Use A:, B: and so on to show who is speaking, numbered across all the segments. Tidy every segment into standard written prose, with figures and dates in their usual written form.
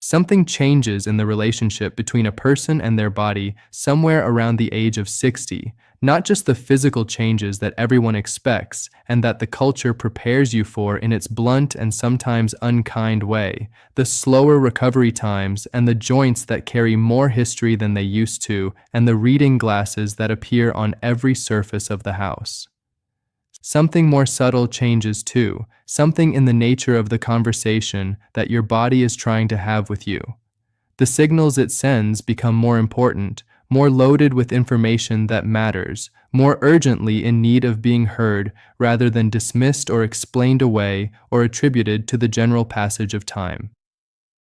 A: Something changes in the relationship between a person and their body somewhere around the age of 60, not just the physical changes that everyone expects and that the culture prepares you for in its blunt and sometimes unkind way, the slower recovery times and the joints that carry more history than they used to, and the reading glasses that appear on every surface of the house. Something more subtle changes too, something in the nature of the conversation that your body is trying to have with you. The signals it sends become more important, more loaded with information that matters, more urgently in need of being heard rather than dismissed or explained away or attributed to the general passage of time.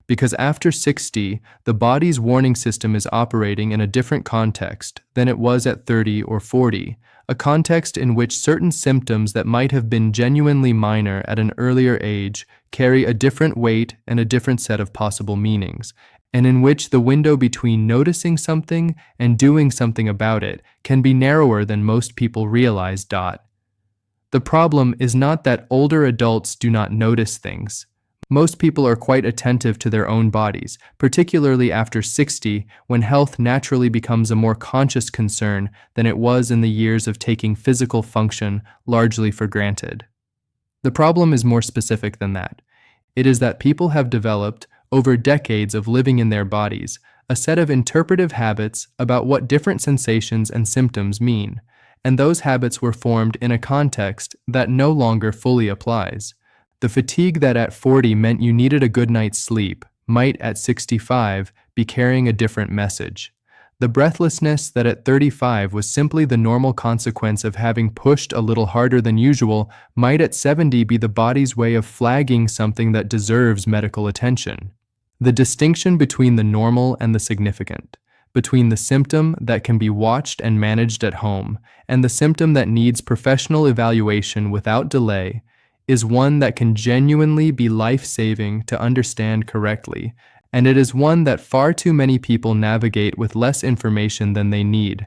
A: Because after 60, the body's warning system is operating in a different context than it was at 30 or 40, a context in which certain symptoms that might have been genuinely minor at an earlier age carry a different weight and a different set of possible meanings, and in which the window between noticing something and doing something about it can be narrower than most people realize. The problem is not that older adults do not notice things. Most people are quite attentive to their own bodies, particularly after 60, when health naturally becomes a more conscious concern than it was in the years of taking physical function largely for granted. The problem is more specific than that. It is that people have developed, over decades of living in their bodies, a set of interpretive habits about what different sensations and symptoms mean, and those habits were formed in a context that no longer fully applies. The fatigue that at 40 meant you needed a good night's sleep might at 65 be carrying a different message. The breathlessness that at 35 was simply the normal consequence of having pushed a little harder than usual might at 70 be the body's way of flagging something that deserves medical attention. The distinction between the normal and the significant, between the symptom that can be watched and managed at home and the symptom that needs professional evaluation without delay, is one that can genuinely be life-saving to understand correctly, and it is one that far too many people navigate with less information than they need.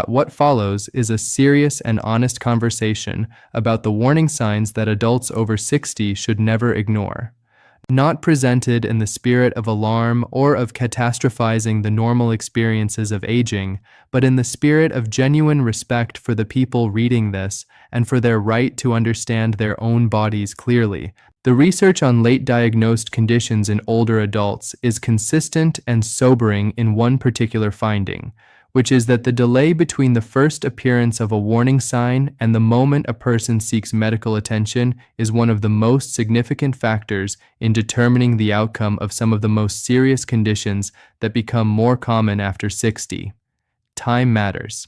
A: What follows is a serious and honest conversation about the warning signs that adults over 60 should never ignore. Not presented in the spirit of alarm or of catastrophizing the normal experiences of aging, but in the spirit of genuine respect for the people reading this and for their right to understand their own bodies clearly. The research on late diagnosed conditions in older adults is consistent and sobering in one particular finding, which is that the delay between the first appearance of a warning sign and the moment a person seeks medical attention is one of the most significant factors in determining the outcome of some of the most serious conditions that become more common after 60. Time matters.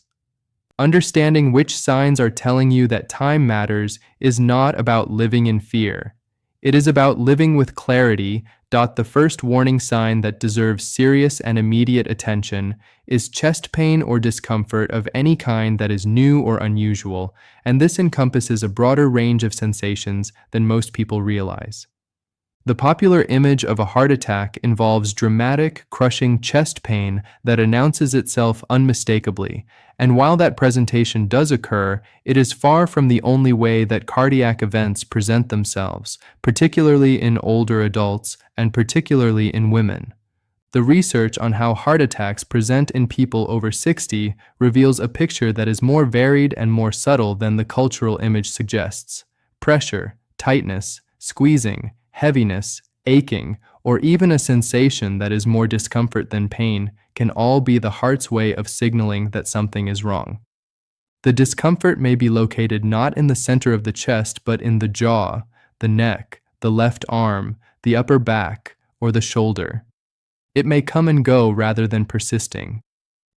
A: Understanding which signs are telling you that time matters is not about living in fear. It is about living with clarity. The first warning sign that deserves serious and immediate attention is chest pain or discomfort of any kind that is new or unusual, and this encompasses a broader range of sensations than most people realize. The popular image of a heart attack involves dramatic, crushing chest pain that announces itself unmistakably, and while that presentation does occur, it is far from the only way that cardiac events present themselves, particularly in older adults and particularly in women. The research on how heart attacks present in people over 60 reveals a picture that is more varied and more subtle than the cultural image suggests. Pressure, tightness, squeezing, heaviness, aching, or even a sensation that is more discomfort than pain can all be the heart's way of signaling that something is wrong. The discomfort may be located not in the center of the chest but in the jaw, the neck, the left arm, the upper back, or the shoulder. It may come and go rather than persisting.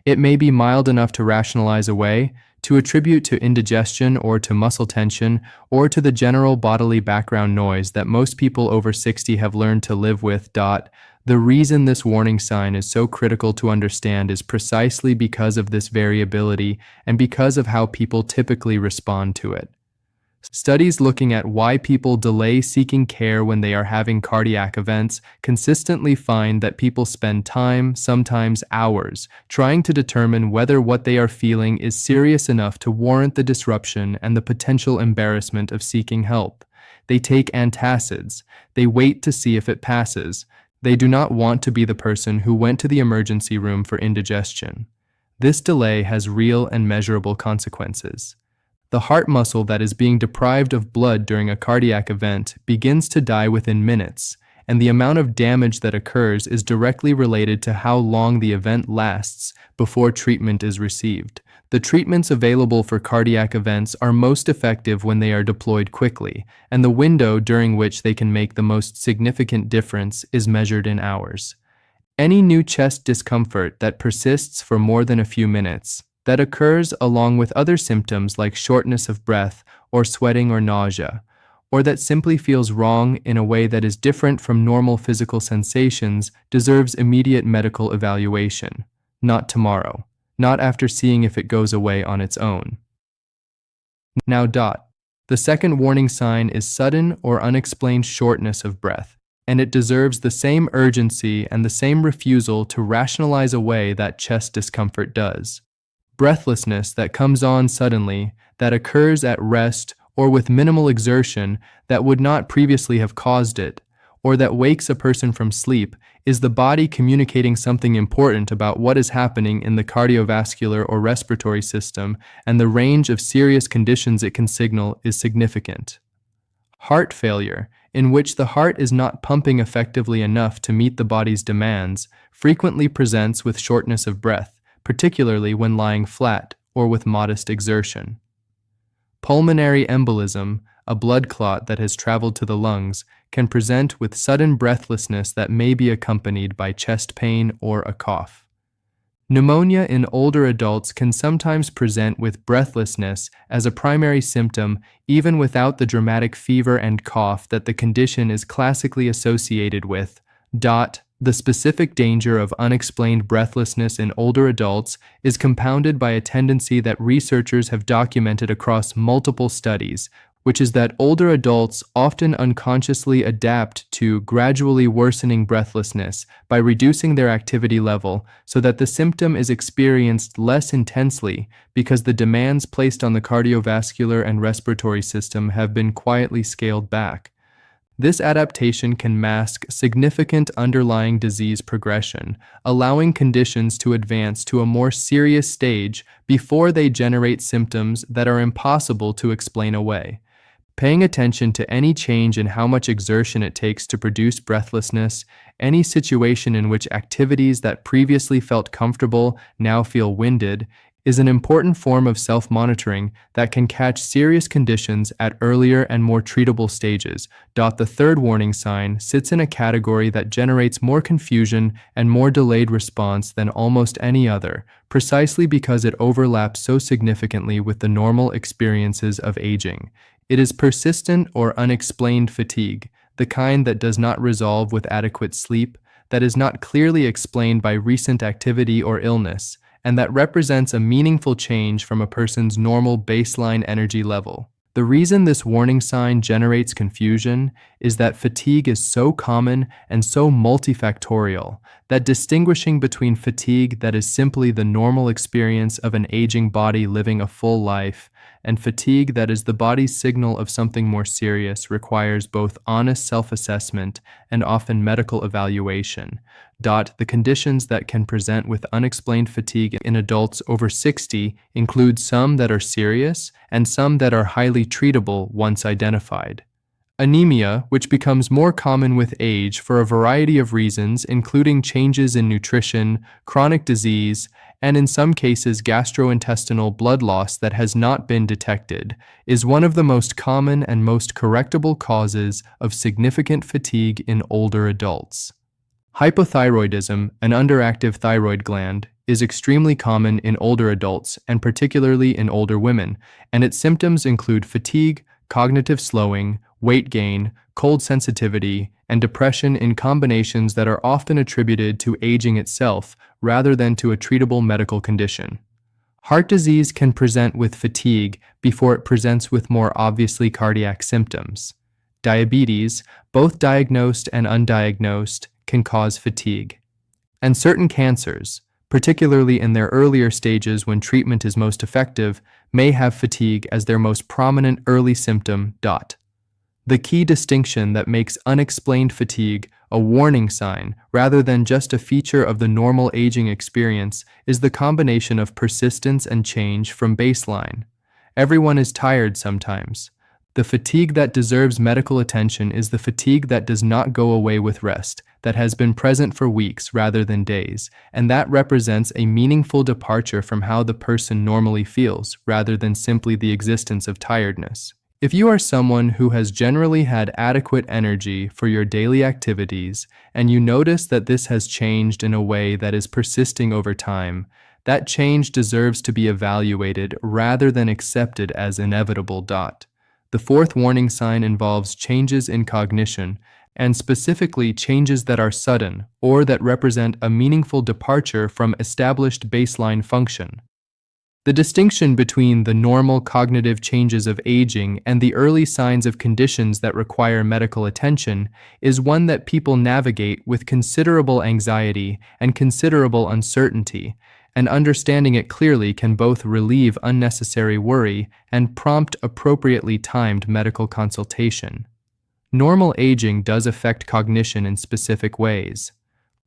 A: It may be mild enough to rationalize away, to attribute to indigestion or to muscle tension, or to the general bodily background noise that most people over 60 have learned to live with. The reason this warning sign is so critical to understand is precisely because of this variability and because of how people typically respond to it. Studies looking at why people delay seeking care when they are having cardiac events consistently find that people spend time, sometimes hours, trying to determine whether what they are feeling is serious enough to warrant the disruption and the potential embarrassment of seeking help. They take antacids. They wait to see if it passes. They do not want to be the person who went to the emergency room for indigestion. This delay has real and measurable consequences. The heart muscle that is being deprived of blood during a cardiac event begins to die within minutes, and the amount of damage that occurs is directly related to how long the event lasts before treatment is received. The treatments available for cardiac events are most effective when they are deployed quickly, and the window during which they can make the most significant difference is measured in hours. Any new chest discomfort that persists for more than a few minutes, that occurs along with other symptoms like shortness of breath or sweating or nausea, or that simply feels wrong in a way that is different from normal physical sensations, deserves immediate medical evaluation. Not tomorrow. Not after seeing if it goes away on its own. Now. The second warning sign is sudden or unexplained shortness of breath, and it deserves the same urgency and the same refusal to rationalize away that chest discomfort does. Breathlessness that comes on suddenly, that occurs at rest or with minimal exertion that would not previously have caused it, or that wakes a person from sleep, is the body communicating something important about what is happening in the cardiovascular or respiratory system, and the range of serious conditions it can signal is significant. Heart failure, in which the heart is not pumping effectively enough to meet the body's demands, frequently presents with shortness of breath, particularly when lying flat or with modest exertion. Pulmonary embolism, a blood clot that has traveled to the lungs, can present with sudden breathlessness that may be accompanied by chest pain or a cough. Pneumonia in older adults can sometimes present with breathlessness as a primary symptom, even without the dramatic fever and cough that the condition is classically associated with. The specific danger of unexplained breathlessness in older adults is compounded by a tendency that researchers have documented across multiple studies, which is that older adults often unconsciously adapt to gradually worsening breathlessness by reducing their activity level so that the symptom is experienced less intensely because the demands placed on the cardiovascular and respiratory system have been quietly scaled back. This adaptation can mask significant underlying disease progression, allowing conditions to advance to a more serious stage before they generate symptoms that are impossible to explain away. Paying attention to any change in how much exertion it takes to produce breathlessness, any situation in which activities that previously felt comfortable now feel winded, is an important form of self-monitoring that can catch serious conditions at earlier and more treatable stages. The third warning sign sits in a category that generates more confusion and more delayed response than almost any other, precisely because it overlaps so significantly with the normal experiences of aging. It is persistent or unexplained fatigue, the kind that does not resolve with adequate sleep, that is not clearly explained by recent activity or illness, and that represents a meaningful change from a person's normal baseline energy level. The reason this warning sign generates confusion is that fatigue is so common and so multifactorial that distinguishing between fatigue that is simply the normal experience of an aging body living a full life and fatigue that is the body's signal of something more serious requires both honest self-assessment and often medical evaluation. The conditions that can present with unexplained fatigue in adults over 60 include some that are serious and some that are highly treatable once identified. Anemia, which becomes more common with age for a variety of reasons, including changes in nutrition, chronic disease, and in some cases gastrointestinal blood loss that has not been detected, is one of the most common and most correctable causes of significant fatigue in older adults. Hypothyroidism, an underactive thyroid gland, is extremely common in older adults and particularly in older women, and its symptoms include fatigue, cognitive slowing, weight gain, cold sensitivity, and depression in combinations that are often attributed to aging itself rather than to a treatable medical condition. Heart disease can present with fatigue before it presents with more obviously cardiac symptoms. Diabetes, both diagnosed and undiagnosed, can cause fatigue. And certain cancers, particularly in their earlier stages when treatment is most effective, may have fatigue as their most prominent early symptom. The key distinction that makes unexplained fatigue a warning sign rather than just a feature of the normal aging experience is the combination of persistence and change from baseline. Everyone is tired sometimes. The fatigue that deserves medical attention is the fatigue that does not go away with rest, that has been present for weeks rather than days, and that represents a meaningful departure from how the person normally feels, rather than simply the existence of tiredness. If you are someone who has generally had adequate energy for your daily activities, and you notice that this has changed in a way that is persisting over time, that change deserves to be evaluated rather than accepted as inevitable. The fourth warning sign involves changes in cognition, and specifically changes that are sudden or that represent a meaningful departure from established baseline function. The distinction between the normal cognitive changes of aging and the early signs of conditions that require medical attention is one that people navigate with considerable anxiety and considerable uncertainty, and understanding it clearly can both relieve unnecessary worry and prompt appropriately timed medical consultation. Normal aging does affect cognition in specific ways.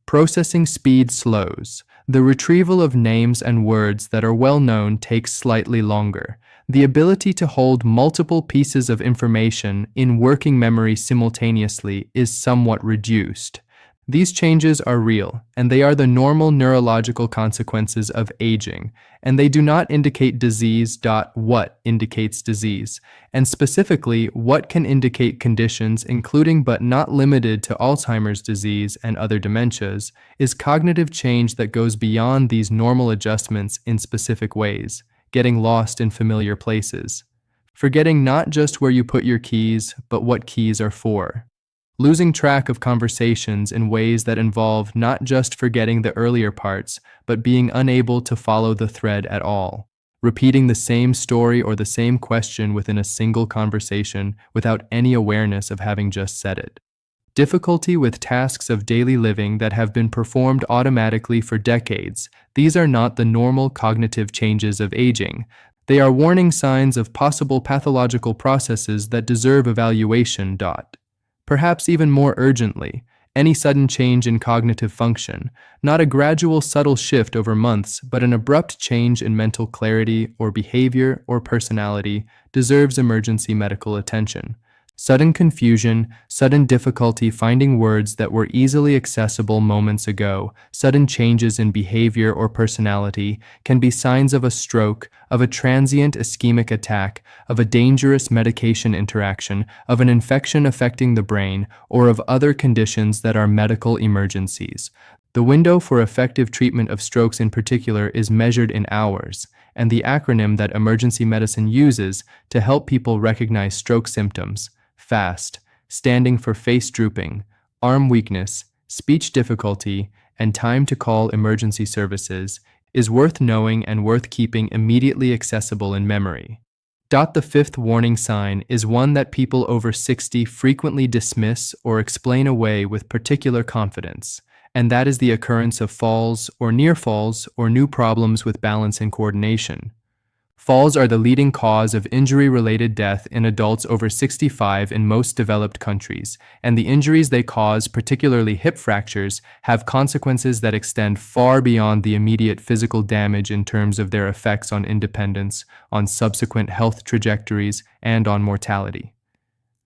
A: Processing speed slows. The retrieval of names and words that are well known takes slightly longer. The ability to hold multiple pieces of information in working memory simultaneously is somewhat reduced. These changes are real, and they are the normal neurological consequences of aging, and they do not indicate disease. What indicates disease, and specifically what can indicate conditions including but not limited to Alzheimer's disease and other dementias, is cognitive change that goes beyond these normal adjustments in specific ways, getting lost in familiar places, forgetting not just where you put your keys, but what keys are for. Losing track of conversations in ways that involve not just forgetting the earlier parts, but being unable to follow the thread at all. Repeating the same story or the same question within a single conversation without any awareness of having just said it. Difficulty with tasks of daily living that have been performed automatically for decades. These are not the normal cognitive changes of aging. They are warning signs of possible pathological processes that deserve evaluation. Perhaps even more urgently, any sudden change in cognitive function, not a gradual subtle shift over months, but an abrupt change in mental clarity or behavior or personality, deserves emergency medical attention. Sudden confusion, sudden difficulty finding words that were easily accessible moments ago, sudden changes in behavior or personality can be signs of a stroke, of a transient ischemic attack, of a dangerous medication interaction, of an infection affecting the brain, or of other conditions that are medical emergencies. The window for effective treatment of strokes in particular is measured in hours, and the acronym that emergency medicine uses to help people recognize stroke symptoms, FAST, standing for face drooping, arm weakness, speech difficulty, and time to call emergency services, is worth knowing and worth keeping immediately accessible in memory. The fifth warning sign is one that people over 60 frequently dismiss or explain away with particular confidence, and that is the occurrence of falls or near falls or new problems with balance and coordination. Falls are the leading cause of injury-related death in adults over 65 in most developed countries, and the injuries they cause, particularly hip fractures, have consequences that extend far beyond the immediate physical damage in terms of their effects on independence, on subsequent health trajectories, and on mortality.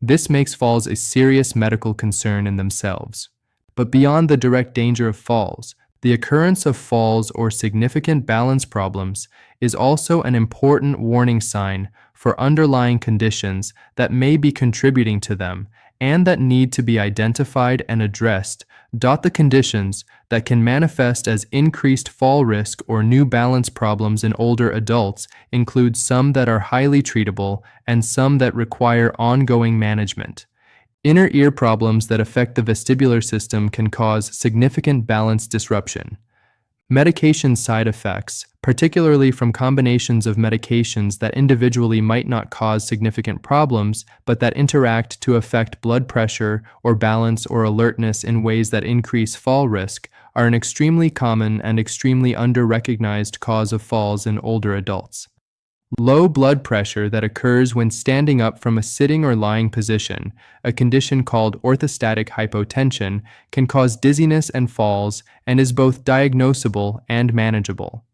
A: This makes falls a serious medical concern in themselves. But beyond the direct danger of falls, the occurrence of falls or significant balance problems is also an important warning sign for underlying conditions that may be contributing to them and that need to be identified and addressed. The conditions that can manifest as increased fall risk or new balance problems in older adults include some that are highly treatable and some that require ongoing management. Inner ear problems that affect the vestibular system can cause significant balance disruption. Medication side effects, particularly from combinations of medications that individually might not cause significant problems, but that interact to affect blood pressure or balance or alertness in ways that increase fall risk, are an extremely common and extremely under-recognized cause of falls in older adults. Low blood pressure that occurs when standing up from a sitting or lying position, a condition called orthostatic hypotension, can cause dizziness and falls and is both diagnosable and manageable.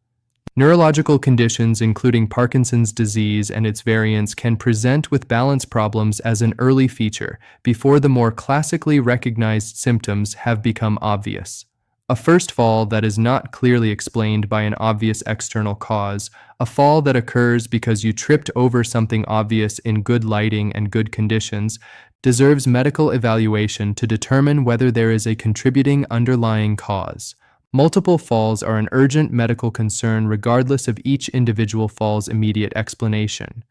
A: Neurological conditions, including Parkinson's disease and its variants, can present with balance problems as an early feature before the more classically recognized symptoms have become obvious. A first fall that is not clearly explained by an obvious external cause, a fall that occurs because you tripped over something obvious in good lighting and good conditions, deserves medical evaluation to determine whether there is a contributing underlying cause. Multiple falls are an urgent medical concern regardless of each individual fall's immediate explanation.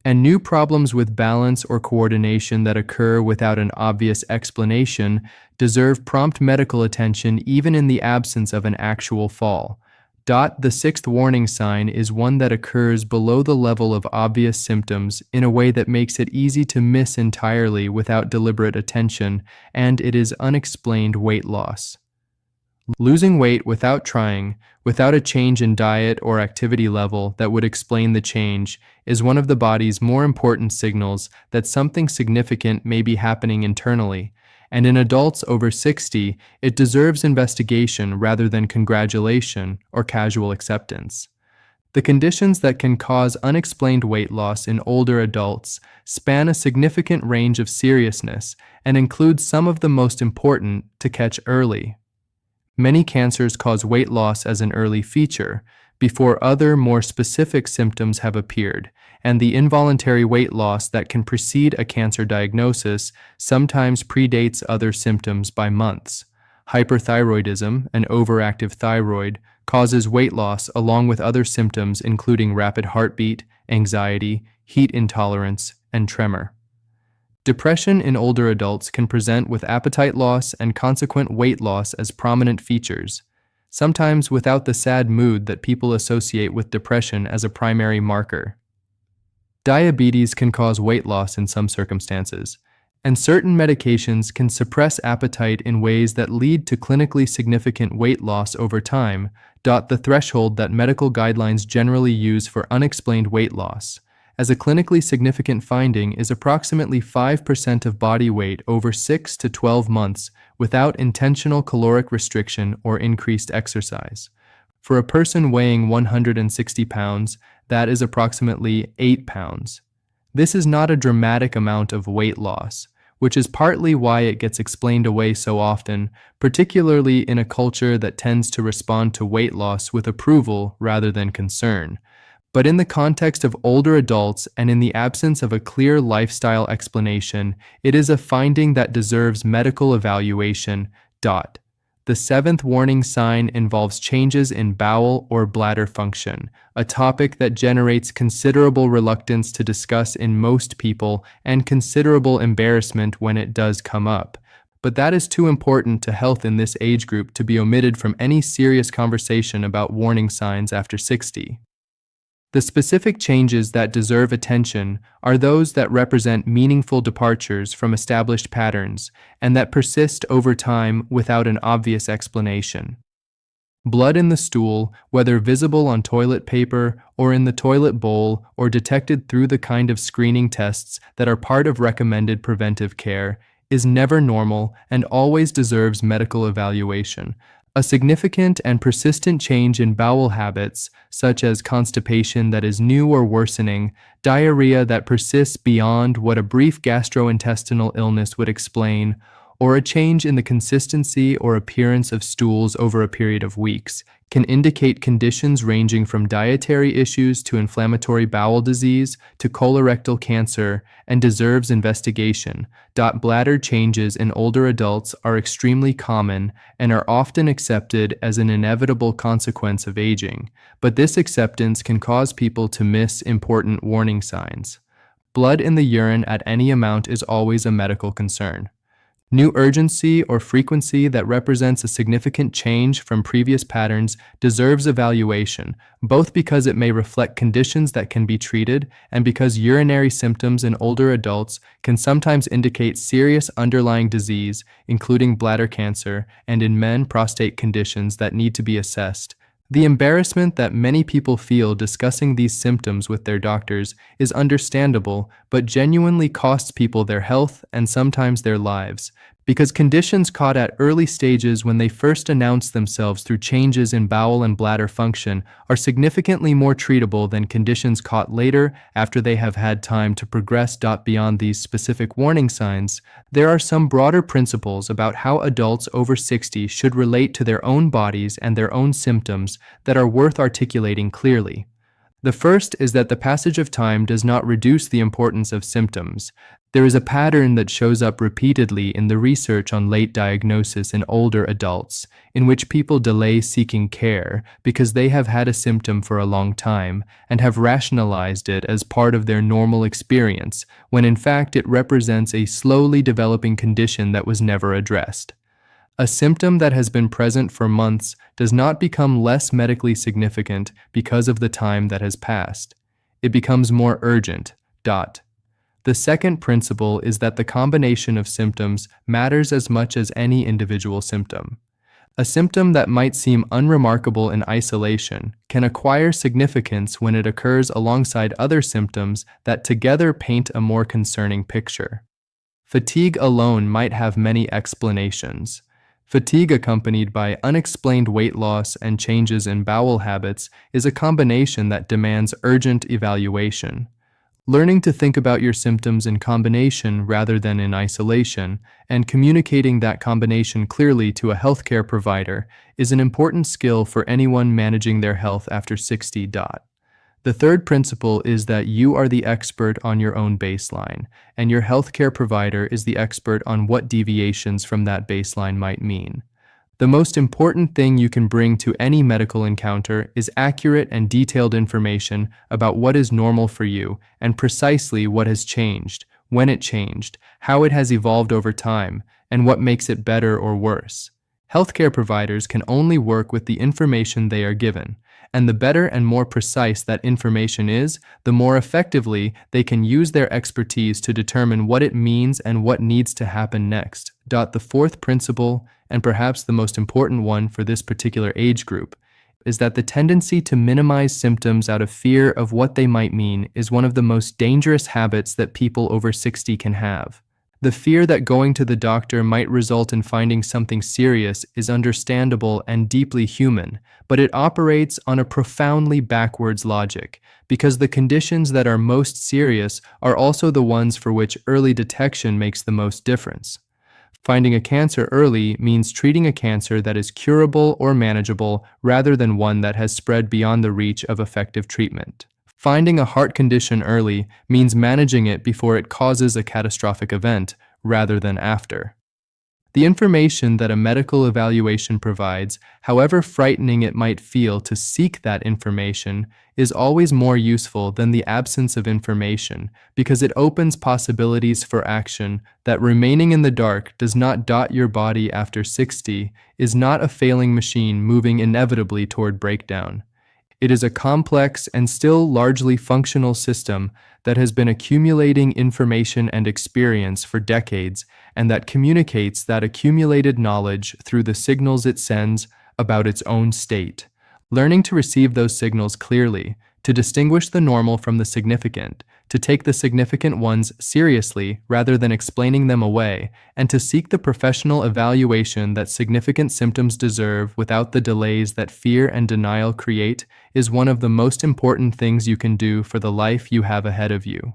A: And new problems with balance or coordination that occur without an obvious explanation deserve prompt medical attention even in the absence of an actual fall. The sixth warning sign is one that occurs below the level of obvious symptoms in a way that makes it easy to miss entirely without deliberate attention, and it is unexplained weight loss. Losing weight without trying, without a change in diet or activity level that would explain the change, is one of the body's more important signals that something significant may be happening internally, and in adults over 60, it deserves investigation rather than congratulation or casual acceptance. The conditions that can cause unexplained weight loss in older adults span a significant range of seriousness and include some of the most important to catch early. Many cancers cause weight loss as an early feature, before other, more specific symptoms have appeared, and the involuntary weight loss that can precede a cancer diagnosis sometimes predates other symptoms by months. Hyperthyroidism, an overactive thyroid, causes weight loss along with other symptoms including rapid heartbeat, anxiety, heat intolerance, and tremor. Depression in older adults can present with appetite loss and consequent weight loss as prominent features, sometimes without the sad mood that people associate with depression as a primary marker. Diabetes can cause weight loss in some circumstances, and certain medications can suppress appetite in ways that lead to clinically significant weight loss over time. The threshold that medical guidelines generally use for unexplained weight loss as a clinically significant finding is approximately 5% of body weight over 6 to 12 months without intentional caloric restriction or increased exercise. For a person weighing 160 pounds, that is approximately 8 pounds. This is not a dramatic amount of weight loss, which is partly why it gets explained away so often, particularly in a culture that tends to respond to weight loss with approval rather than concern. But in the context of older adults and in the absence of a clear lifestyle explanation, it is a finding that deserves medical evaluation. The seventh warning sign involves changes in bowel or bladder function, a topic that generates considerable reluctance to discuss in most people and considerable embarrassment when it does come up. But that is too important to health in this age group to be omitted from any serious conversation about warning signs after 60. The specific changes that deserve attention are those that represent meaningful departures from established patterns and that persist over time without an obvious explanation. Blood in the stool, whether visible on toilet paper or in the toilet bowl or detected through the kind of screening tests that are part of recommended preventive care, is never normal and always deserves medical evaluation. A significant and persistent change in bowel habits, such as constipation that is new or worsening, diarrhea that persists beyond what a brief gastrointestinal illness would explain, or a change in the consistency or appearance of stools over a period of weeks, can indicate conditions ranging from dietary issues to inflammatory bowel disease to colorectal cancer and deserves investigation. Bladder changes in older adults are extremely common and are often accepted as an inevitable consequence of aging, but this acceptance can cause people to miss important warning signs. Blood in the urine at any amount is always a medical concern. New urgency or frequency that represents a significant change from previous patterns deserves evaluation, both because it may reflect conditions that can be treated and because urinary symptoms in older adults can sometimes indicate serious underlying disease, including bladder cancer, and in men, prostate conditions that need to be assessed. The embarrassment that many people feel discussing these symptoms with their doctors is understandable, but genuinely costs people their health and sometimes their lives, because conditions caught at early stages when they first announce themselves through changes in bowel and bladder function are significantly more treatable than conditions caught later after they have had time to progress. Beyond these specific warning signs, there are some broader principles about how adults over 60 should relate to their own bodies and their own symptoms that are worth articulating clearly. The first is that the passage of time does not reduce the importance of symptoms. There is a pattern that shows up repeatedly in the research on late diagnosis in older adults, in which people delay seeking care because they have had a symptom for a long time and have rationalized it as part of their normal experience, when in fact it represents a slowly developing condition that was never addressed. A symptom that has been present for months does not become less medically significant because of the time that has passed. It becomes more urgent. The second principle is that the combination of symptoms matters as much as any individual symptom. A symptom that might seem unremarkable in isolation can acquire significance when it occurs alongside other symptoms that together paint a more concerning picture. Fatigue alone might have many explanations. Fatigue accompanied by unexplained weight loss and changes in bowel habits is a combination that demands urgent evaluation. Learning to think about your symptoms in combination rather than in isolation, and communicating that combination clearly to a healthcare provider is an important skill for anyone managing their health after 60. The third principle is that you are the expert on your own baseline, and your healthcare provider is the expert on what deviations from that baseline might mean. The most important thing you can bring to any medical encounter is accurate and detailed information about what is normal for you and precisely what has changed, when it changed, how it has evolved over time, and what makes it better or worse. Healthcare providers can only work with the information they are given, and the better and more precise that information is, the more effectively they can use their expertise to determine what it means and what needs to happen next. The fourth principle, and perhaps the most important one for this particular age group, is that the tendency to minimize symptoms out of fear of what they might mean is one of the most dangerous habits that people over 60 can have. The fear that going to the doctor might result in finding something serious is understandable and deeply human, but it operates on a profoundly backwards logic, because the conditions that are most serious are also the ones for which early detection makes the most difference. Finding a cancer early means treating a cancer that is curable or manageable rather than one that has spread beyond the reach of effective treatment. Finding a heart condition early means managing it before it causes a catastrophic event, rather than after. The information that a medical evaluation provides, however frightening it might feel to seek that information, is always more useful than the absence of information because it opens possibilities for action that remaining in the dark does not. Your body after 60 is not a failing machine moving inevitably toward breakdown. It is a complex and still largely functional system that has been accumulating information and experience for decades and that communicates that accumulated knowledge through the signals it sends about its own state. Learning to receive those signals clearly, to distinguish the normal from the significant, to take the significant ones seriously rather than explaining them away, and to seek the professional evaluation that significant symptoms deserve without the delays that fear and denial create is one of the most important things you can do for the life you have ahead of you.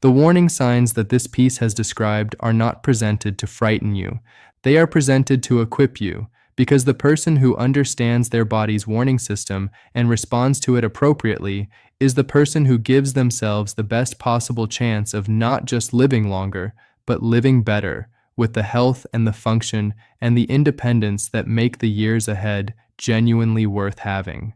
A: The warning signs that this piece has described are not presented to frighten you. They are presented to equip you, because the person who understands their body's warning system and responds to it appropriately is the person who gives themselves the best possible chance of not just living longer, but living better, with the health and the function and the independence that make the years ahead genuinely worth having.